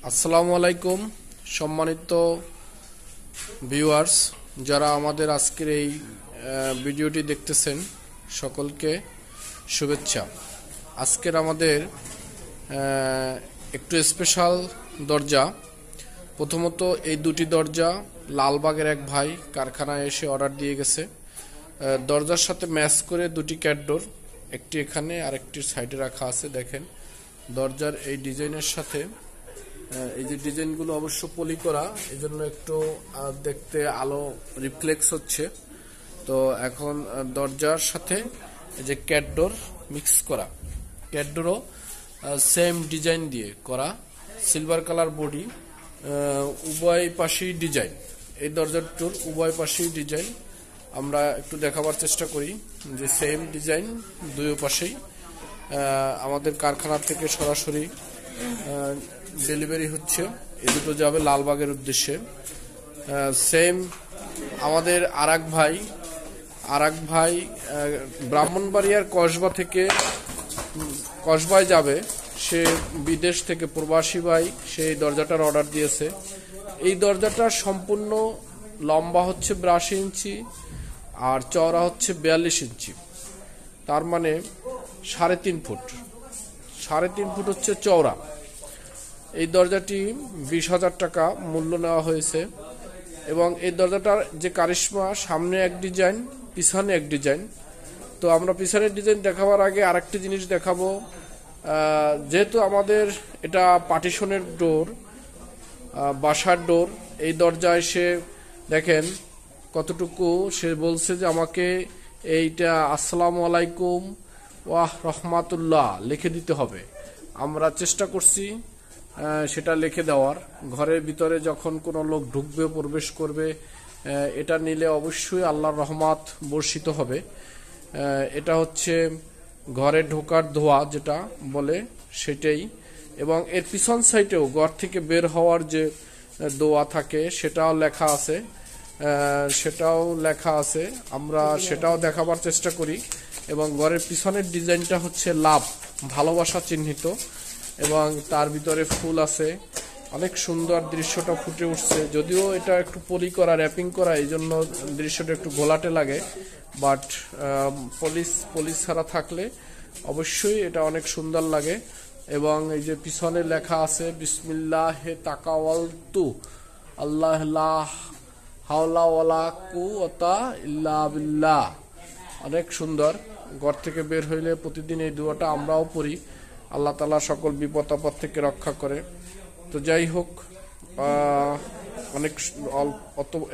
আসসালামু আলাইকুম সম্মানিত ভিউয়ার্স, যারা আমাদের আজকের এই ভিডিওটি দেখতেছেন সকলকে শুভেচ্ছা। আজকের আমাদের একটু স্পেশাল দরজা। প্রথমত এই দুটি দরজা লালবাগের এক ভাই কারখানায় এসে অর্ডার দিয়ে গেছে। দরজার সাথে ম্যাচ করে দুটি ক্যাটডোর, একটি এখানে আর একটি সাইডে রাখা আছে। দেখেন দরজার এই ডিজাইনের সাথে এই যে ডিজাইনগুলো অবশ্য পলি করা, এই জন্য একটু দেখতে আলো রিফ্লেক্স হচ্ছে। তো এখন দরজার সাথে এই যে ক্যাটডোর মিক্স করা, ক্যাটডোরও সেম ডিজাইন দিয়ে করা, সিলভার কালার বডি, উভয় পাশেই ডিজাইন। এই দরজাটার উভয় পাশেই ডিজাইন আমরা একটু দেখাবার চেষ্টা করি যে সেম ডিজাইন দুই পাশেই আমাদের কারখানা থেকে সরাসরি ডেলিভারি হচ্ছে। এই দুটো যাবে লালবাগের উদ্দেশ্যে। সেম আমাদের আরেক ভাই ব্রাহ্মণবাড়িয়ার কসবায় যাবে, সে বিদেশ থেকে প্রবাসী ভাই, সেই দরজাটার অর্ডার দিয়েছে। এই দরজাটার সম্পূর্ণ লম্বা হচ্ছে 82 ইঞ্চি আর চওড়া হচ্ছে 42 ইঞ্চি, তার মানে 3.5 ফুট। 3.5 ফুট হচ্ছে চওড়া। এই দরজাটি 20,000 টাকা মূল্য নেওয়া হয়েছে। এবং এই দরজাটার যে কারিশমা, সামনে এক ডিজাইন, পিছনে এক ডিজাইন। তো আমরা পিছনের ডিজাইন দেখাবার আগে আরেকটি জিনিস দেখাবো। যেহেতু আমাদের এটা পার্টিশনের ডোর, বাসার ডোর, এই দরজায় সে দেখেন কতটুকু সে বলছে যে আমাকে এইটা আসসালামু আলাইকুম ওয়া রাহমাতুল্লাহ লিখে দিতে হবে। আমরা চেষ্টা করছি সেটা লিখে দেওয়ার। ঘরের ভিতরে যখন কোনো লোক ঢুকবে, প্রবেশ করবে, এটা নিলে অবশ্যই আল্লাহর রহমত বর্ষিত হবে। এটা হচ্ছে ঘরে ঢোকার দোয়া যেটা বলে সেটাই। এবং এর পিছন সাইডেও ঘর থেকে বের হওয়ার যে দোয়া থাকে সেটাও লেখা আছে। আমরা সেটাও দেখাবার চেষ্টা করি। এবং ঘরের পিছনের ডিজাইনটা হচ্ছে লাভ, ভালোবাসা চিহ্নিত, এবং তার ভিতরে ফুল আছে। অনেক সুন্দর দৃশ্যটা ফুটে উঠছে। যদিও এটা একটু পলি করা, র্যাপিং করা, এই জন্য দৃশ্যটা একটু ঘোলাটে লাগে, বাট পলিশ ছাড়া থাকলে অবশ্যই এটা অনেক সুন্দর লাগে। এবং এই যে পিছনে লেখা আছে বিসমিল্লাহে তাকাওয়ালতু আল্লাহ লা হাওলা ওয়ালা কুওয়াতা ইল্লা বিল্লাহ। অনেক সুন্দর। ঘর থেকে বের হইলে প্রতিদিন এই দোয়াটা আমরাও পড়ি, আল্লাহ তাআলা সকল বিপদ আপদ থেকে রক্ষা করে। তো যাই হোক, অনেক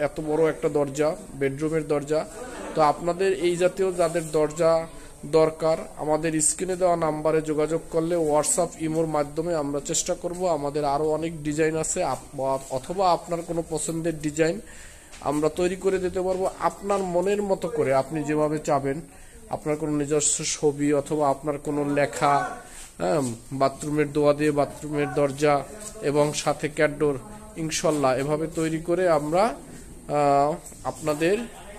এত বড় একটা দরজা, বেডরুমের দরজা। তো আপনাদের এই জাতীয় যাদের দরজা দরকার, আমাদের স্ক্রিনে দেওয়া নাম্বারে যোগাযোগ করলে হোয়াটসঅ্যাপ, ইমোর মাধ্যমে আমরা চেষ্টা করব। আমাদের আরও অনেক ডিজাইন আছে, অথবা আপনার কোনো পছন্দের ডিজাইন আমরা তৈরি করে দিতে পারবো আপনার মনের মতো করে, আপনি যেভাবে চাবেন। আপনার কোনো নিজস্ব ছবি অথবা আপনার কোনো লেখা, বাথরুমের দোয়া দিয়ে বাথরুমের দরজা এবং সাথে ক্যাটডোর, ইনশাল্লাহ এভাবে তৈরি করে আমরা আপনাদের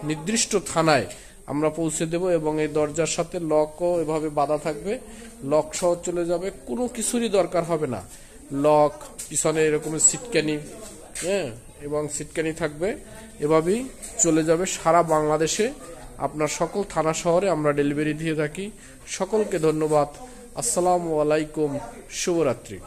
নির্দিষ্ট থানায় আমরা পৌঁছে দেব। এবং এই দরজার সাথে লকও এভাবে বাঁধা থাকবে, লক সহ চলে যাবে, কোনো কিছুরই দরকার হবে না। লক, পিছনে এরকম সিটকানি, এবং সিটকানি থাকবে, এভাবেই চলে যাবে সারা বাংলাদেশে। আপনার সকল থানা শহরে আমরা ডেলিভারি দিয়ে থাকি। সকলকে ধন্যবাদ। আসসালামু আলাইকুম, শুভরাত্রি।